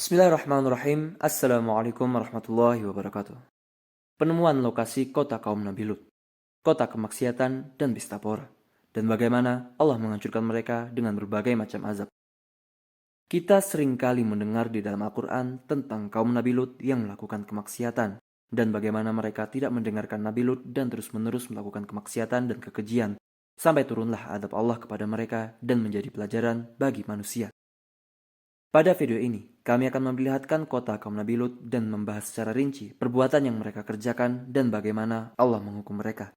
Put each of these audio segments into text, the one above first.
Bismillahirrahmanirrahim. Assalamualaikum warahmatullahi wabarakatuh. Penemuan lokasi kota kaum Nabi Lut, kota kemaksiatan dan Bistapora, dan bagaimana Allah menghancurkan mereka dengan berbagai macam azab. Kita seringkali mendengar di dalam Al-Quran tentang kaum Nabi Lut yang melakukan kemaksiatan, dan bagaimana mereka tidak mendengarkan Nabi Lut dan terus-menerus melakukan kemaksiatan dan kekejian, sampai turunlah azab Allah kepada mereka dan menjadi pelajaran bagi manusia. Pada video ini, kami akan memperlihatkan kota kaum Nabi Lut dan membahas secara rinci perbuatan yang mereka kerjakan dan bagaimana Allah menghukum mereka.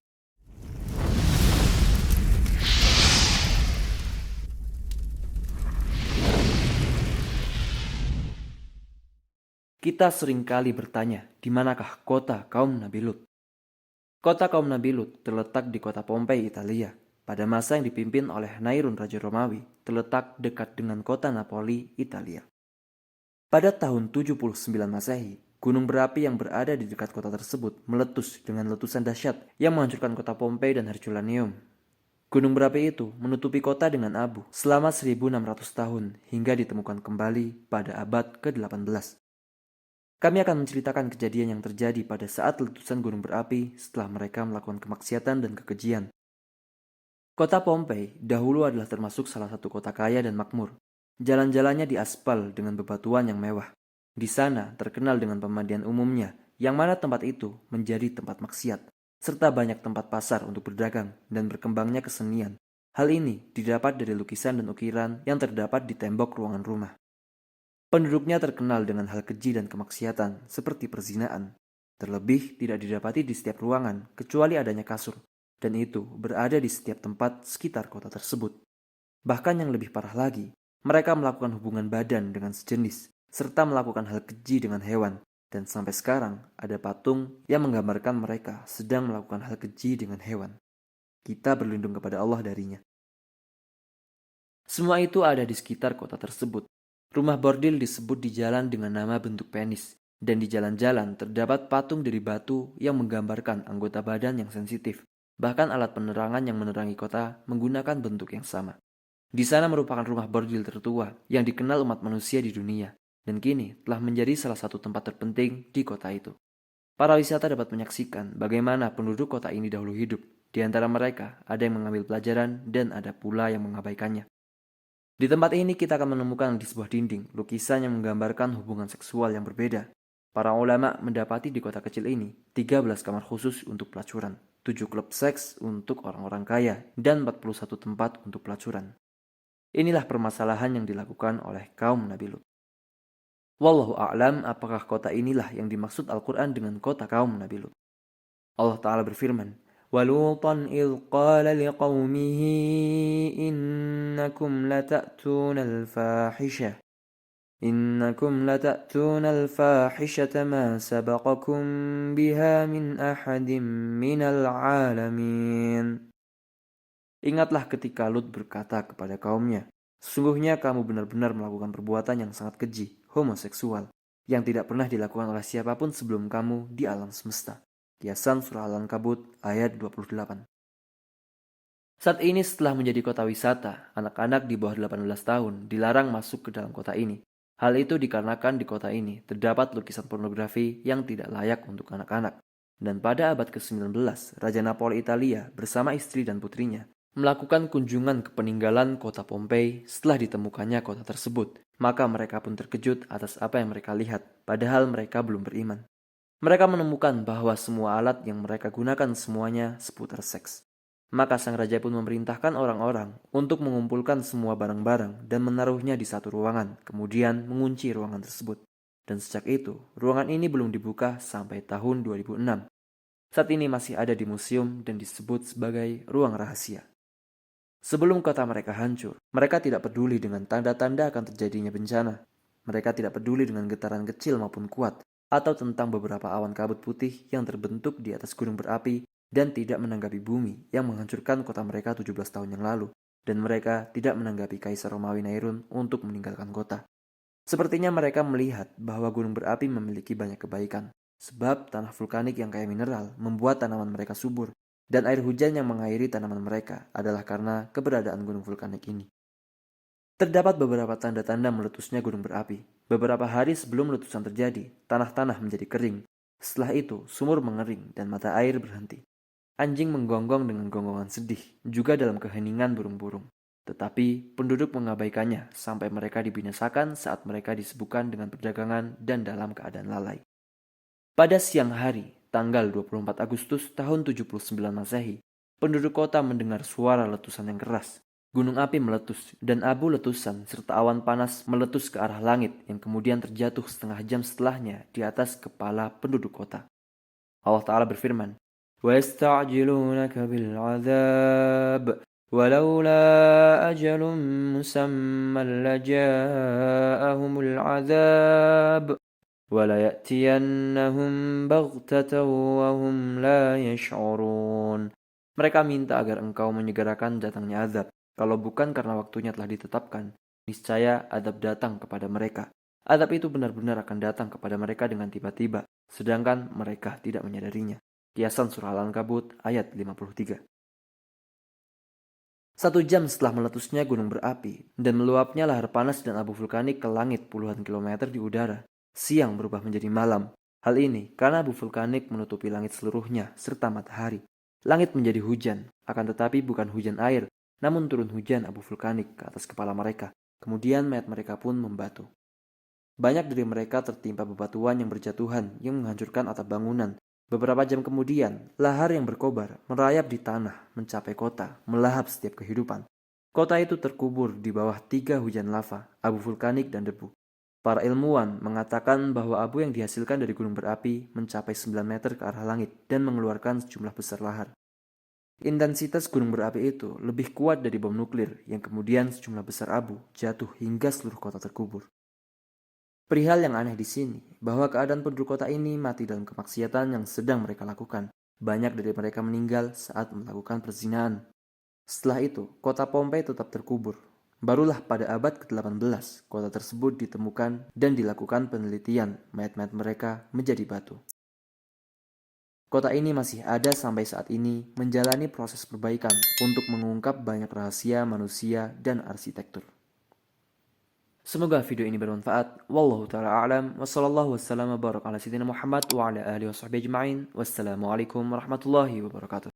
Kita seringkali bertanya, di manakah kota kaum Nabi Lut? Kota kaum Nabi Lut terletak di kota Pompei, Italia. Pada masa yang dipimpin oleh Nairun Raja Romawi, terletak dekat dengan kota Napoli, Italia. Pada tahun 79 Masehi, gunung berapi yang berada di dekat kota tersebut meletus dengan letusan dahsyat yang menghancurkan kota Pompei dan Herculaneum. Gunung berapi itu menutupi kota dengan abu selama 1600 tahun hingga ditemukan kembali pada abad ke-18. Kami akan menceritakan kejadian yang terjadi pada saat letusan gunung berapi setelah mereka melakukan kemaksiatan dan kekejian. Kota Pompei dahulu adalah termasuk salah satu kota kaya dan makmur. Jalan-jalannya diaspal dengan bebatuan yang mewah. Di sana terkenal dengan pemandian umumnya, yang mana tempat itu menjadi tempat maksiat, serta banyak tempat pasar untuk berdagang dan berkembangnya kesenian. Hal ini didapat dari lukisan dan ukiran yang terdapat di tembok ruangan rumah. Penduduknya terkenal dengan hal keji dan kemaksiatan, seperti perzinaan. Terlebih tidak didapati di setiap ruangan, kecuali adanya kasur, dan itu berada di setiap tempat sekitar kota tersebut. Bahkan yang lebih parah lagi, mereka melakukan hubungan badan dengan sejenis, serta melakukan hal keji dengan hewan. Dan sampai sekarang, ada patung yang menggambarkan mereka sedang melakukan hal keji dengan hewan. Kita berlindung kepada Allah darinya. Semua itu ada di sekitar kota tersebut. Rumah bordil disebut di jalan dengan nama bentuk penis. Dan di jalan-jalan terdapat patung dari batu yang menggambarkan anggota badan yang sensitif. Bahkan alat penerangan yang menerangi kota menggunakan bentuk yang sama. Di sana merupakan rumah bordil tertua yang dikenal umat manusia di dunia, dan kini telah menjadi salah satu tempat terpenting di kota itu. Para wisata dapat menyaksikan bagaimana penduduk kota ini dahulu hidup. Di antara mereka, ada yang mengambil pelajaran dan ada pula yang mengabaikannya. Di tempat ini kita akan menemukan di sebuah dinding lukisan yang menggambarkan hubungan seksual yang berbeda. Para ulama mendapati di kota kecil ini 13 kamar khusus untuk pelacuran, 7 klub seks untuk orang-orang kaya, dan 41 tempat untuk pelacuran. Inilah permasalahan yang dilakukan oleh kaum Nabi Lut. Wallahu a'lam apakah kota inilah yang dimaksud Al-Quran dengan kota kaum Nabi Lut. Allah Ta'ala berfirman, وَلُوطًا إِذْ قَالَ لِقَوْمِهِ إِنَّكُمْ لَتَأْتُونَ الْفَاحِشَةَ مَا سَبَقَكُمْ بِهَا مِنْ أَحَدٍ مِنَ الْعَالَمِينَ. Ingatlah ketika Lut berkata kepada kaumnya, sesungguhnya kamu benar-benar melakukan perbuatan yang sangat keji, homoseksual, yang tidak pernah dilakukan oleh siapapun sebelum kamu di alam semesta. Yasin Surah Al-Ankabut ayat 28. Saat ini setelah menjadi kota wisata, anak-anak di bawah 18 tahun dilarang masuk ke dalam kota ini. Hal itu dikarenakan di kota ini terdapat lukisan pornografi yang tidak layak untuk anak-anak. Dan pada abad ke-19, Raja Napoli Italia bersama istri dan putrinya melakukan kunjungan ke peninggalan kota Pompei setelah ditemukannya kota tersebut. Maka mereka pun terkejut atas apa yang mereka lihat, padahal mereka belum beriman. Mereka menemukan bahwa semua alat yang mereka gunakan semuanya seputar seks. Maka sang raja pun memerintahkan orang-orang untuk mengumpulkan semua barang-barang dan menaruhnya di satu ruangan, kemudian mengunci ruangan tersebut. Dan sejak itu, ruangan ini belum dibuka sampai tahun 2006. Saat ini masih ada di museum dan disebut sebagai ruang rahasia. Sebelum kota mereka hancur, mereka tidak peduli dengan tanda-tanda akan terjadinya bencana. Mereka tidak peduli dengan getaran kecil maupun kuat, atau tentang beberapa awan kabut putih yang terbentuk di atas gunung berapi dan tidak menanggapi bumi yang menghancurkan kota mereka 17 tahun yang lalu. Dan mereka tidak menanggapi Kaisar Romawi Nairun untuk meninggalkan kota. Sepertinya mereka melihat bahwa gunung berapi memiliki banyak kebaikan, sebab tanah vulkanik yang kaya mineral membuat tanaman mereka subur. Dan air hujan yang mengairi tanaman mereka adalah karena keberadaan gunung vulkanik ini. Terdapat beberapa tanda-tanda meletusnya gunung berapi. Beberapa hari sebelum letusan terjadi, tanah-tanah menjadi kering. Setelah itu, sumur mengering dan mata air berhenti. Anjing menggonggong dengan gonggongan sedih, juga dalam keheningan burung-burung. Tetapi penduduk mengabaikannya sampai mereka dibinasakan saat mereka disibukkan dengan perdagangan dan dalam keadaan lalai. Pada siang hari, tanggal 24 Agustus tahun 79 Masehi, penduduk kota mendengar suara letusan yang keras. Gunung api meletus dan abu letusan serta awan panas meletus ke arah langit yang kemudian terjatuh setengah jam setelahnya di atas kepala penduduk kota. Allah Ta'ala berfirman, وَيَسْتَعْجِلُونَكَ بِالْعَذَابِ وَلَوْلَا أَجَلٌ مُّسَمًّى لَجَاءَهُمُ الْعَذَابُ وَلَيَأْتِيَنَّهُمْ بَغْتَةً وَهُمْ لَا يَشْعُرُونَ. Mereka minta agar engkau menyegerakan datangnya azab. Kalau bukan karena waktunya telah ditetapkan, niscaya azab datang kepada mereka. Azab itu benar-benar akan datang kepada mereka dengan tiba-tiba, sedangkan mereka tidak menyadarinya. Kiasan Surah Al-Ankabut ayat 53. 1 jam setelah meletusnya gunung berapi dan meluapnya lahar panas dan abu vulkanik ke langit puluhan kilometer di udara, siang berubah menjadi malam. Hal ini karena abu vulkanik menutupi langit seluruhnya serta matahari. Langit menjadi hujan, akan tetapi bukan hujan air, namun turun hujan abu vulkanik ke atas kepala mereka. Kemudian mayat mereka pun membatu. Banyak dari mereka tertimpa bebatuan yang berjatuhan yang menghancurkan atap bangunan. Beberapa jam kemudian, lahar yang berkobar merayap di tanah, mencapai kota, melahap setiap kehidupan. Kota itu terkubur di bawah 3 hujan lava, abu vulkanik dan debu. Para ilmuwan mengatakan bahwa abu yang dihasilkan dari gunung berapi mencapai 9 meter ke arah langit dan mengeluarkan sejumlah besar lahar. Intensitas gunung berapi itu lebih kuat dari bom nuklir yang kemudian sejumlah besar abu jatuh hingga seluruh kota terkubur. Perihal yang aneh di sini, bahwa keadaan penduduk kota ini mati dalam kemaksiatan yang sedang mereka lakukan. Banyak dari mereka meninggal saat melakukan perzinahan. Setelah itu, kota Pompei tetap terkubur. Barulah pada abad ke-18, kota tersebut ditemukan dan dilakukan penelitian, mayat-mayat mereka menjadi batu. Kota ini masih ada sampai saat ini menjalani proses perbaikan untuk mengungkap banyak rahasia manusia dan arsitektur. Semoga video ini bermanfaat. Wallahu ta'ala a'lam. Wassallallahu wassalam wa barak ala sayyidina Muhammad wa ala alihi wa sahbihi ajma'in. Wassalamualaikum warahmatullahi wabarakatuh.